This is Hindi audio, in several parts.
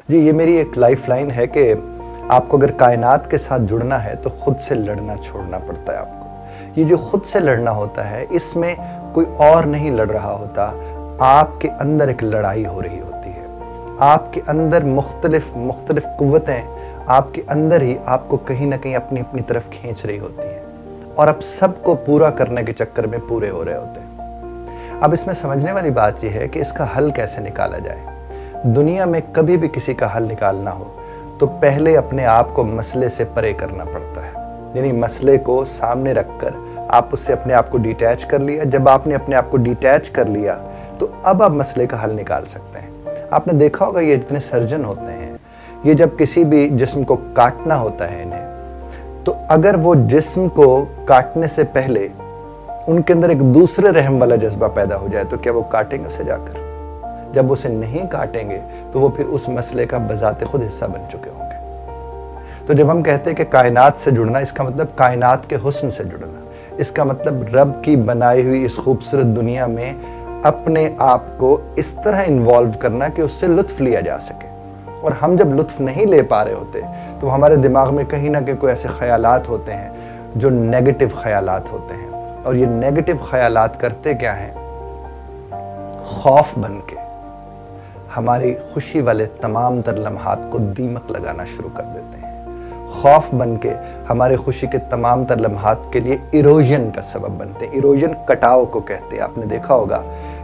जी, ये मेरी एक लाइफ लाइन है कि आपको अगर कायनात के साथ जुड़ना है तो खुद से लड़ना छोड़ना पड़ता है आपको। ये जो खुद से लड़ना होता है, इसमें कोई और नहीं लड़ रहा होता, आपके अंदर एक लड़ाई हो रही होती है। आपके अंदर मुख्तलिफ कुव्वतें आपके अंदर ही आपको कहीं ना कहीं अपनी अपनी तरफ खींच रही होती हैं और अब सबको पूरा करने के चक्कर में पूरे हो रहे होते हैं। अब इसमें समझने वाली बात यह है कि इसका हल कैसे निकाला जाए। दुनिया में कभी भी किसी का हल निकालना हो तो पहले अपने आप को मसले से परे करना पड़ता है, यानी मसले को सामने रखकर आप उससे अपने आप को डिटैच कर लिया। जब आपने अपने आप को डिटैच कर लिया तो अब आप मसले का हल निकाल सकते हैं। आपने देखा होगा ये जितने सर्जन होते हैं, ये जब किसी भी जिस्म को काटना होता है इन्हें, तो अगर वो जिस्म को काटने से पहले उनके अंदर एक दूसरे रहम वाला जज्बा पैदा हो जाए तो क्या वो काटेंगे उसे जाकर? जब उसे नहीं काटेंगे तो वो फिर उस मसले का बजाते खुद हिस्सा बन चुके होंगे। तो जब हम कहते हैं कि कायनात से जुड़ना, इसका मतलब कायनात के हुस्न से जुड़ना, इसका मतलब रब की बनाई हुई इस खूबसूरत दुनिया में अपने आप को इस तरह इन्वॉल्व करना कि उससे लुत्फ लिया जा सके। और हम जब लुत्फ नहीं ले पा रहे होते तो हमारे दिमाग में कहीं ना कहीं कोई ऐसे ख्यालात होते हैं जो नेगेटिव ख्यालात होते हैं, और ये नेगेटिव ख्यालात करते क्या हैं? खौफ बन के हमारी खुशी वाले तमाम तर लम्हात को दीमक लगाना शुरू कर देते हैं। खौफ बन के हमारे खुशी के तमाम तर लम्हात के लिए इरोजन का सबब बनते हैं। इरोजन कटाव को कहते हैं। आपने देखा होगा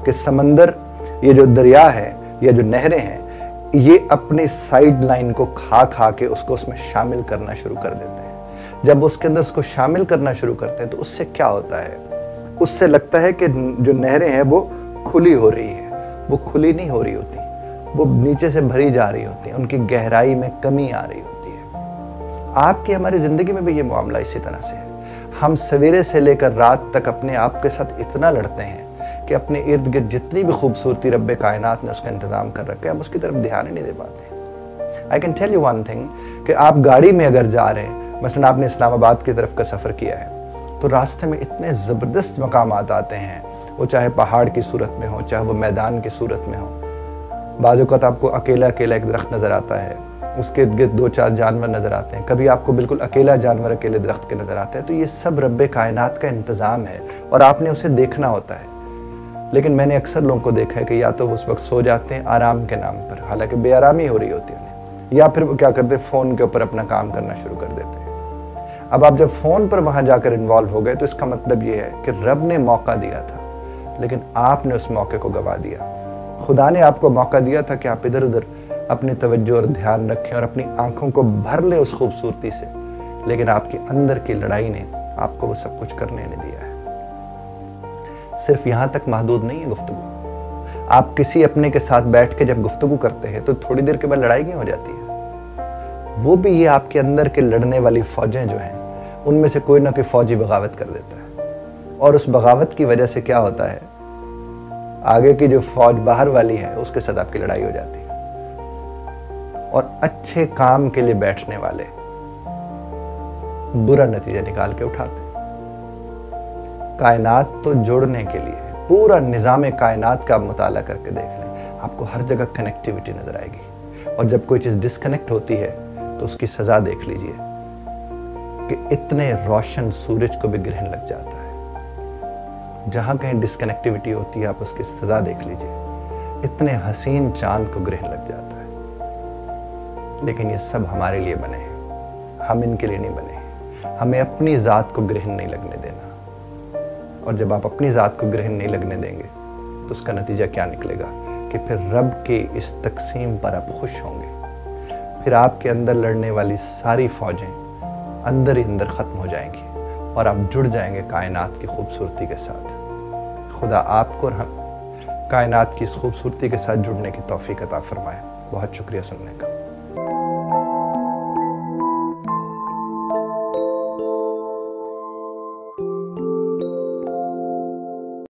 कि समंदर, ये जो दरिया है या जो नहरें हैं, ये अपने साइड लाइन को खा खा के उसको उसमें शामिल करना शुरू कर देते हैं। जब उसके अंदर उसको शामिल करना शुरू करते हैं तो उससे क्या होता है? उससे लगता है कि जो नहरें हैं वो खुली हो रही है। वो खुली नहीं हो रही होती, वो नीचे से भरी जा रही होती है, उनकी गहराई में कमी आ रही होती है। आपकी हमारी जिंदगी में भी ये मामला इसी तरह से है। हम सवेरे से लेकर रात तक अपने आप के साथ इतना लड़ते हैं कि अपने इर्द गिर्द जितनी भी खूबसूरती रब्बे कायनात ने उसका इंतजाम कर रखा है, हम उसकी तरफ ध्यान ही नहीं दे पाते। I can tell you one thing कि आप गाड़ी में अगर जा रहे हैं, मसलन आपने इस्लामाबाद की तरफ का सफ़र किया है, तो रास्ते में इतने ज़बरदस्त मकामात आते हैं, वो चाहे पहाड़ की सूरत में हो, चाहे वो मैदान की सूरत में हो। बाज़ औक़ात आपको अकेला अकेला एक दरख्त नज़र आता है, उसके इर्द गिर्द 2-4 जानवर नज़र आते हैं, कभी आपको बिल्कुल अकेला जानवर अकेले दरख्त के नज़र आता है। तो ये सब रब्बे कायनात का इंतज़ाम है और आपने उसे देखना होता है। लेकिन मैंने अक्सर लोगों को देखा है कि या तो उस वक्त सो जाते हैं आराम के नाम पर, हालांकि बेआरामी हो रही होती है उन्हें, या फिर वो क्या करते हैं, फ़ोन के ऊपर अपना काम करना शुरू कर देते हैं। अब आप जब फ़ोन पर वहाँ जाकर इन्वॉल्व हो गए तो इसका मतलब ये है कि रब ने मौका दिया था लेकिन आपने उस मौके को गवा दिया। खुदा ने आपको मौका दिया था कि आप इधर उधर अपनी तवज्जो और ध्यान रखें और अपनी आंखों को भर ले उस खूबसूरती से, लेकिन आपके अंदर की लड़ाई ने आपको वो सब कुछ करने नहीं दिया है। सिर्फ यहाँ तक महदूद नहीं है गुफ्तगू। आप किसी अपने के साथ बैठ के जब गुफ्तगू करते हैं तो थोड़ी देर के बाद लड़ाई क्यों हो जाती है? वो भी ये आपके अंदर के लड़ने वाली फौजें जो हैं, उनमें से कोई ना कोई फौजी बगावत कर देता है, और उस बगावत की वजह से क्या होता है, आगे की जो फौज बाहर वाली है उसके साथ आपकी लड़ाई हो जाती है। और अच्छे काम के लिए बैठने वाले बुरा नतीजा निकाल के उठाते हैं। कायनात तो जोड़ने के लिए है, पूरा निज़ाम कायनात का आप मुताला करके देख लें, आपको हर जगह कनेक्टिविटी नजर आएगी। और जब कोई चीज़ डिस्कनेक्ट होती है तो उसकी सज़ा देख लीजिए कि इतने रोशन सूरज को भी ग्रहण लग जाता है। जहाँ कहीं डिस्कनेक्टिविटी होती है आप उसकी सज़ा देख लीजिए, इतने हसीन चांद को ग्रहण लग जाता है। लेकिन ये सब हमारे लिए बने हैं, हम इनके लिए नहीं बने हैं। हमें अपनी ज़ात को ग्रहण नहीं लगने देना, और जब आप अपनी ज़ात को ग्रहण नहीं लगने देंगे तो उसका नतीजा क्या निकलेगा कि फिर रब के इस तकसीम पर आप खुश होंगे। फिर आपके अंदर लड़ने वाली सारी फौजें अंदर ही अंदर ख़त्म हो जाएंगी और आप जुड़ जाएंगे कायनात की खूबसूरती के साथ। खुदा आपको और हम कायनात की इस खूबसूरती के साथ जुड़ने की तौफीक अता फरमाए। बहुत शुक्रिया सुनने का।